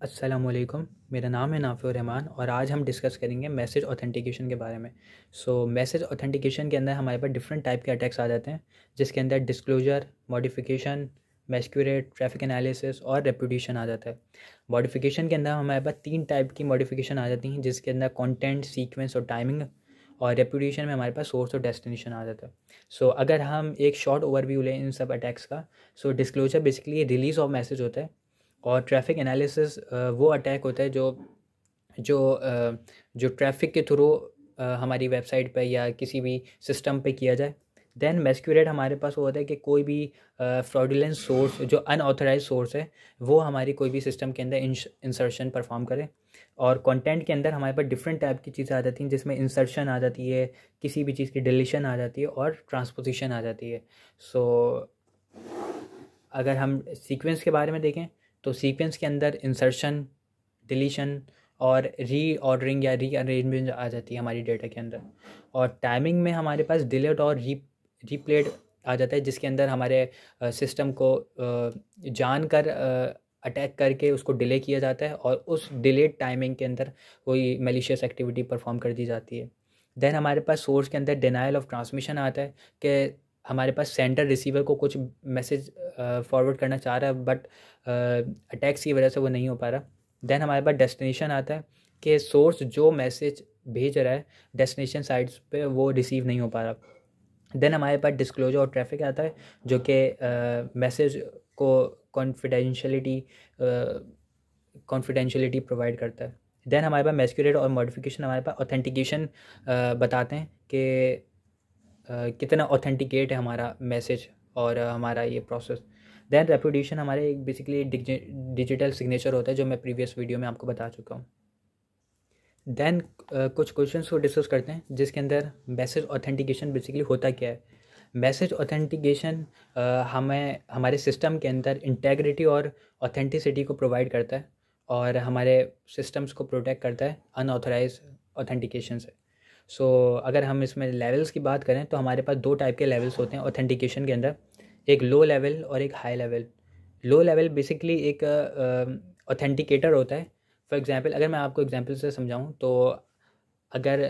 अस्सलामुअलैकुम। मेरा नाम है नाफ़िउर रहमान और आज हम डिस्कस करेंगे मैसेज ऑथेंटिकेशन के बारे में। मैसेज ऑथेंटिकेशन के अंदर हमारे पास डिफरेंट टाइप के अटैक्स आ जाते हैं, जिसके अंदर डिस्क्लोजर, मॉडिफिकेशन, मैस्क्यूरेट, ट्रैफिक एनालिसिस और रेपुटेशन आ जाता है। मॉडिफिकेशन के अंदर हमारे पास 3 टाइप की मॉडिफिकेशन आ जाती हैं, जिसके अंदर कंटेंट, सीक्वेंस और टाइमिंग। और रेपुटेशन में हमारे पास सोर्स और डेस्टिनेशन आ जाता है। अगर हम एक शॉर्ट ओवरव्यू लें इन सब अटैक्स का, disclosure basically release of message होता है। और ट्रैफिक एनालिसिस वो अटैक होता है जो जो ट्रैफिक के थ्रू हमारी वेबसाइट पे या किसी भी सिस्टम पे किया जाए। देन मैस्क्यूरेट हमारे पास वो होता है कि कोई भी फ्रॉडुलेंट सोर्स जो अनऑथराइज सोर्स है वो हमारी कोई भी सिस्टम के अंदर इंसर्शन परफॉर्म करे। और कंटेंट के अंदर हमारे पास डिफरेंट टाइप की चीज़ें आ जाती हैं, जिसमें इंसर्शन आ जाती है, किसी भी चीज़ की डिलीशन आ जाती है और ट्रांसपोजिशन आ जाती है। सो अगर हम सीक्वेंस के बारे में देखें तो सीक्वेंस के अंदर इंसर्शन, डिलीशन और रीऑर्डरिंग या रीअरेंजमेंट आ जाती है हमारी डेटा के अंदर। और टाइमिंग में हमारे पास डिलीट और रीप्लेड आ जाता है, जिसके अंदर हमारे सिस्टम को जानकर अटैक करके उसको डिले किया जाता है और उस डिलेड टाइमिंग के अंदर कोई मैलिशियस एक्टिविटी परफॉर्म कर दी जाती है। देन हमारे पास सोर्स के अंदर डिनायल ऑफ ट्रांसमिशन आता है कि हमारे पास सेंडर रिसीवर को कुछ मैसेज फॉरवर्ड करना चाह रहा है, बट अटैक्स की वजह से वो नहीं हो पा रहा। देन हमारे पास डेस्टिनेशन आता है कि सोर्स जो मैसेज भेज रहा है डेस्टिनेशन साइट्स पे वो रिसीव नहीं हो पा रहा। देन हमारे पास डिस्क्लोजर और ट्रैफिक आता है, जो कि मैसेज को कॉन्फिडेंशियलिटी प्रोवाइड करता है। देन हमारे पास मैस्क्यूरेट और मॉडिफिकेशन हमारे पास ऑथेंटिकेशन बताते हैं कि कितना ऑथेंटिकेट है हमारा मैसेज और हमारा ये प्रोसेस। देन रेपुटेशन हमारे एक बेसिकली डिजिटल सिग्नेचर होता है, जो मैं प्रीवियस वीडियो में आपको बता चुका हूँ। देन कुछ क्वेश्चंस को डिस्कस करते हैं, जिसके अंदर मैसेज ऑथेंटिकेशन बेसिकली होता क्या है। मैसेज ऑथेंटिकेशन हमें हमारे सिस्टम के अंदर इंटेग्रिटी और ऑथेंटिसिटी को प्रोवाइड करता है और हमारे सिस्टम्स को प्रोटेक्ट करता है अनऑथराइज ऑथेंटिकेशन से। अगर हम इसमें लेवल्स की बात करें तो हमारे पास 2 टाइप के लेवल्स होते हैं ऑथेंटिकेशन के अंदर, एक लो लेवल और एक high level. Low level basically एक ऑथेंटिकेटर होता है। फॉर एग्जांपल अगर मैं आपको एग्जांपल से समझाऊं तो अगर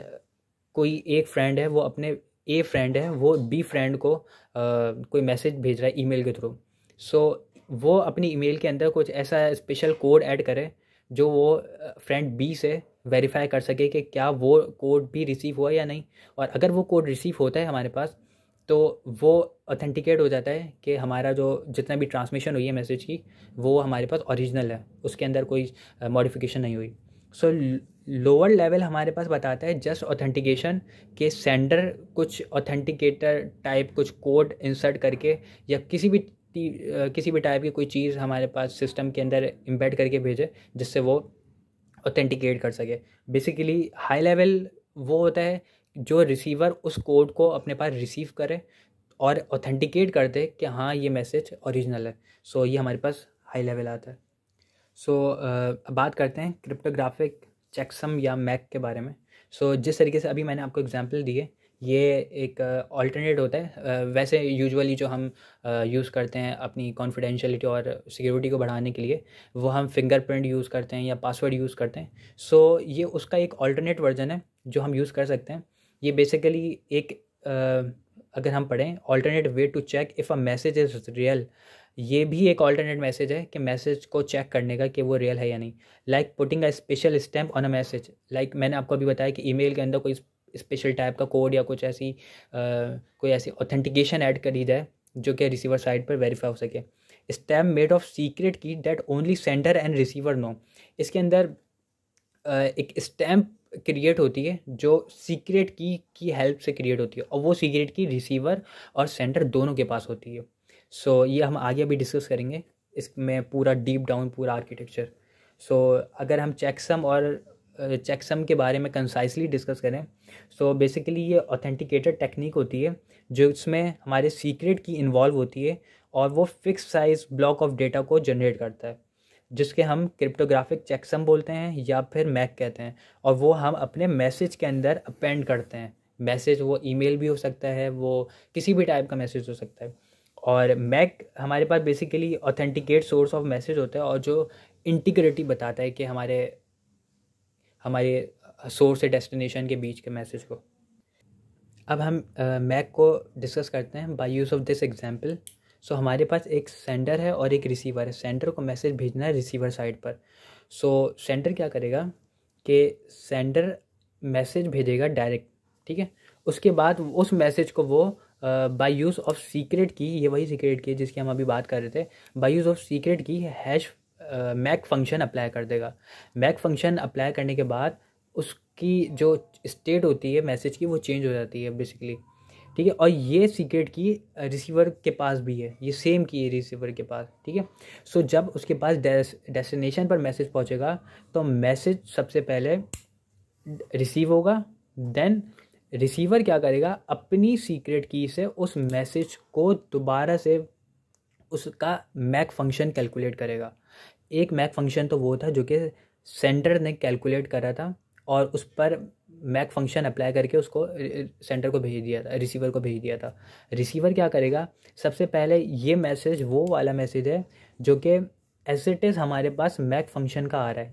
कोई एक फ्रेंड है, वो अपने ए फ्रेंड है, वो बी फ्रेंड को कोई मैसेज भेज रहा है ईमेल के थ्रू। वो अपनी ईमेल के अंदर कुछ ऐसा स्पेशल कोड ऐड करे जो वो फ्रेंड बी से वेरीफाई कर सके कि क्या वो कोड भी रिसीव हुआ या नहीं। और अगर वो कोड रिसीव होता है हमारे पास, तो वो ऑथेंटिकेट हो जाता है कि हमारा जो जितना भी ट्रांसमिशन हुई है मैसेज की, वो हमारे पास ओरिजिनल है, उसके अंदर कोई मॉडिफिकेशन नहीं हुई। लोअर लेवल हमारे पास बताता है जस्ट ऑथेंटिकेशन के सेंडर कुछ ऑथेंटिकेटर टाइप कुछ कोड इंसर्ट करके या किसी भी टाइप की कोई चीज़ हमारे पास सिस्टम के अंदर इम्बेड करके भेजे, जिससे वो ऑथेंटिकेट कर सके। बेसिकली हाई लेवल वो होता है जो रिसीवर उस कोड को अपने पास रिसीव करे और ऑथेंटिकेट कर दे कि हाँ ये मैसेज ओरिजिनल है। ये हमारे पास हाई लेवल आता है। अब बात करते हैं क्रिप्टोग्राफिक चेकसम या मैक के बारे में। जिस तरीके से अभी मैंने आपको एग्जांपल दिए, ये एक अल्टरनेट होता है। वैसे यूजुअली जो हम यूज़ करते हैं अपनी कॉन्फिडेंशियलिटी और सिक्योरिटी को बढ़ाने के लिए, वो हम फिंगरप्रिंट यूज़ करते हैं या पासवर्ड यूज़ करते हैं। ये उसका एक अल्टरनेट वर्जन है जो हम यूज़ कर सकते हैं। ये बेसिकली एक अगर हम पढ़ें alternate way to check if a message is real, ये भी एक ऑल्टरनेट मैसेज है कि मैसेज को चेक करने का कि वो रियल है या नहीं। Like putting a special stamp on a message. Like मैंने आपको अभी बताया कि ईमेल के अंदर कोई स्पेशल टाइप का कोड या कुछ ऐसी कोई ऐसी ऑथेंटिकेशन ऐड करी जाए जो कि रिसीवर साइड पर वेरीफाई हो सके। Stamp made of secret key that only sender and receiver know. इसके अंदर एक स्टैम्प क्रिएट होती है जो सीक्रेट की हेल्प से क्रिएट होती है, और वो सीक्रेट की रिसीवर और सेंडर दोनों के पास होती है। ये हम आगे भी डिस्कस करेंगे इसमें पूरा डीप डाउन पूरा आर्किटेक्चर। अगर हम चेकसम और चेकसम के बारे में कंसाइसली डिस्कस करें, बेसिकली ये ऑथेंटिकेटेड टेक्निक होती है जो इसमें हमारे सीक्रेट की इन्वॉल्व होती है और वो fix size block of data को जनरेट करता है, जिसके हम क्रिप्टोग्राफिक चेकसम बोलते हैं या फिर मैक कहते हैं। और वो हम अपने मैसेज के अंदर अपेंड करते हैं। मैसेज वो ईमेल भी हो सकता है, वो किसी भी टाइप का मैसेज हो सकता है। और मैक हमारे पास basically authenticate source of message होता है, और जो इंटीग्रिटी बताता है कि हमारे सोर्स से डेस्टिनेशन के बीच के मैसेज को। अब हम मैक को डिस्कस करते हैं by use of this example. So हमारे पास एक सेंडर है और एक रिसीवर है। सेंडर को मैसेज भेजना है रिसीवर साइड पर। सो सेंडर क्या करेगा कि सेंडर मैसेज भेजेगा डायरेक्ट, ठीक है। उसके बाद उस मैसेज को वो बाय यूज़ ऑफ सीक्रेट की, ये वही सीक्रेट की जिसकी हम अभी बात कर रहे थे, बाय यूज़ ऑफ सीक्रेट की हैश मैक फंक्शन अप्लाई कर देगा। मैक फंक्शन अप्लाई करने के बाद उसकी जो स्टेट होती है मैसेज की वो चेंज हो जाती है बेसिकली, ठीक है। और ये सीक्रेट की रिसीवर के पास भी है, ये सेम की है रिसीवर के पास, ठीक है। सो जब उसके पास डेस्टिनेशन पर मैसेज पहुंचेगा तो मैसेज सबसे पहले रिसीव होगा, देन रिसीवर क्या करेगा, अपनी सीक्रेट की से उस मैसेज को दोबारा से उसका मैक फंक्शन कैलकुलेट करेगा। एक मैक फंक्शन तो वो था जो कि सेंडर ने कैलकुलेट करा था और उस पर मैक फंक्शन अप्लाई करके उसको सेंडर को भेज दिया था, रिसीवर को भेज दिया था। रिसीवर क्या करेगा, सबसे पहले ये मैसेज वो वाला मैसेज है जो कि एज इट इज़ हमारे पास मैक फंक्शन का आ रहा है।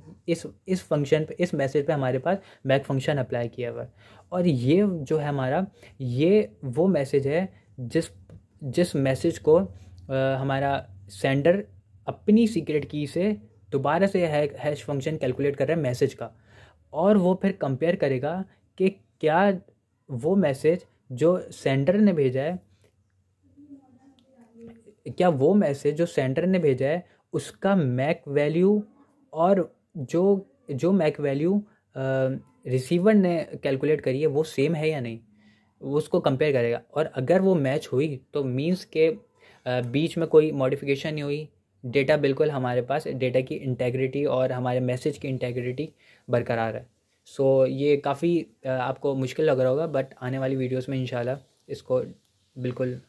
इस फंक्शन पे, इस मैसेज पे हमारे पास मैक फंक्शन अप्लाई किया हुआ है। और ये जो है हमारा, ये वो मैसेज है जिस मैसेज को हमारा सेंडर अपनी सीक्रेट की से दोबारा से हैश फंक्शन कैलकुलेट कर रहा है मैसेज का, और वो फिर कंपेयर करेगा कि क्या वो मैसेज जो सेंडर ने भेजा है, क्या वो मैसेज जो सेंडर ने भेजा है उसका मैक वैल्यू और जो मैक वैल्यू रिसीवर ने कैलकुलेट करी है वो सेम है या नहीं, वो उसको कंपेयर करेगा। और अगर वो मैच हुई तो मींस के बीच में कोई मॉडिफिकेशन नहीं हुई, डेटा बिल्कुल हमारे पास, डेटा की इंटेग्रिटी और हमारे मैसेज की इंटेग्रिटी बरकरार है। सो ये काफ़ी आपको मुश्किल लग रहा होगा, बट आने वाली वीडियोस में इंशाल्लाह इसको बिल्कुल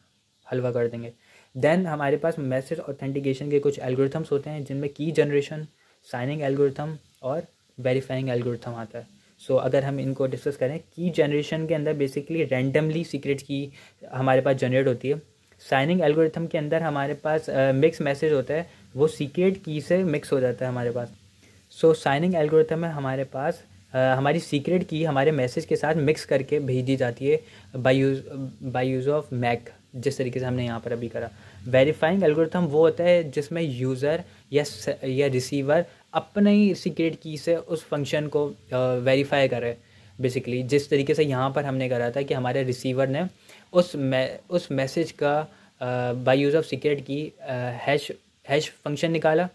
हलवा कर देंगे। देन हमारे पास मैसेज ऑथेंटिकेशन के कुछ एल्गोरिथम्स होते हैं जिनमें की जनरेशन, साइनिंग एल्गोरिथम और वेरीफाइंग एल्गोरिथम आता है। सो अगर हम इनको डिस्कस करें, की जनरेशन के अंदर बेसिकली रैंडमली सीक्रेट की हमारे पास जनरेट होती है। साइनिंग एल्गोरिथम के अंदर हमारे पास मिक्स मैसेज होता है, वो सीक्रेट की से मिक्स हो जाता है हमारे पास। सो साइनिंग एल्गोरिथम में हमारे पास हमारी सीक्रेट की हमारे मैसेज के साथ मिक्स करके भेजी जाती है बाय यूज़ ऑफ मैक, जिस तरीके से हमने यहाँ पर अभी करा। वेरीफाइंग एल्गोरिथम वो होता है जिसमें यूज़र या रिसीवर अपने ही सीक्रेट की से उस फंक्शन को वेरीफाई करे। बेसिकली जिस तरीके से यहाँ पर हमने करा था कि हमारे रिसीवर ने उस मैसेज का बाय यूज़ ऑफ सीक्रेट की हैश फंक्शन निकाला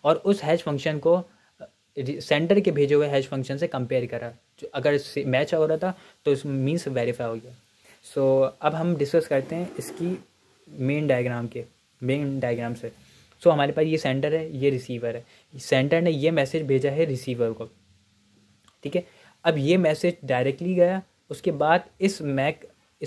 और उस हैश फंक्शन को सेंडर के भेजे हुए हैश फंक्शन से कंपेयर करा, जो अगर मैच हो रहा था तो इस मीन्स वेरीफाई हो गया। सो अब हम डिस्कस करते हैं इसकी मेन डायग्राम से। सो हमारे पास ये सेंडर है, ये रिसीवर है। सेंडर ने ये मैसेज भेजा है रिसीवर को, ठीक है। अब ये मैसेज डायरेक्टली गया, उसके बाद इस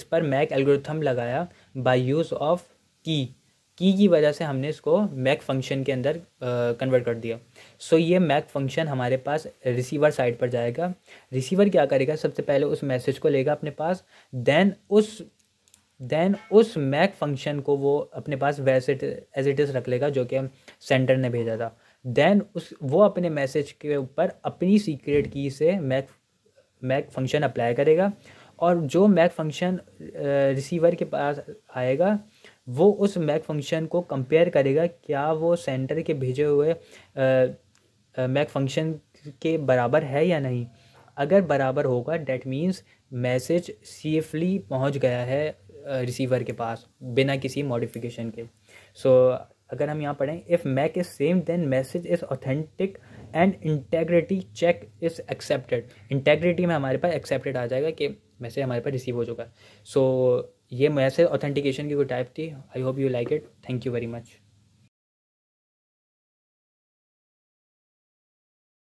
पर मैक एल्गोरिथम लगाया बाय यूज़ ऑफ की वजह से हमने इसको मैक फंक्शन के अंदर कन्वर्ट कर दिया। सो ये मैक फंक्शन हमारे पास रिसीवर साइड पर जाएगा। रिसीवर क्या करेगा, सबसे पहले उस मैसेज को लेगा अपने पास, देन उस मैक फंक्शन को वो अपने पास वैसे एज इट इज़ रख लेगा जो कि सेंडर ने भेजा था। देन वो अपने मैसेज के ऊपर अपनी सीक्रेट की से मैक फंक्शन अप्लाई करेगा, और जो मैक फंक्शन रिसीवर के पास आएगा वो उस मैक फंक्शन को कंपेयर करेगा क्या वो सेंडर के भेजे हुए मैक फंक्शन के बराबर है या नहीं। अगर बराबर होगा डेट मीन्स मैसेज सेफली पहुंच गया है रिसीवर के पास बिना किसी मॉडिफिकेशन के। सो अगर हम यहाँ पढ़ें, if MAC is same then message is authentic and integrity check is accepted. Integrity में हमारे पास एक्सेप्टेड आ जाएगा कि मैसेज हमारे पास रिसीव हो चुका है। सो ये मैसेज ऑथेंटिकेशन की कोई टाइप थी। I hope you like it. Thank you very much.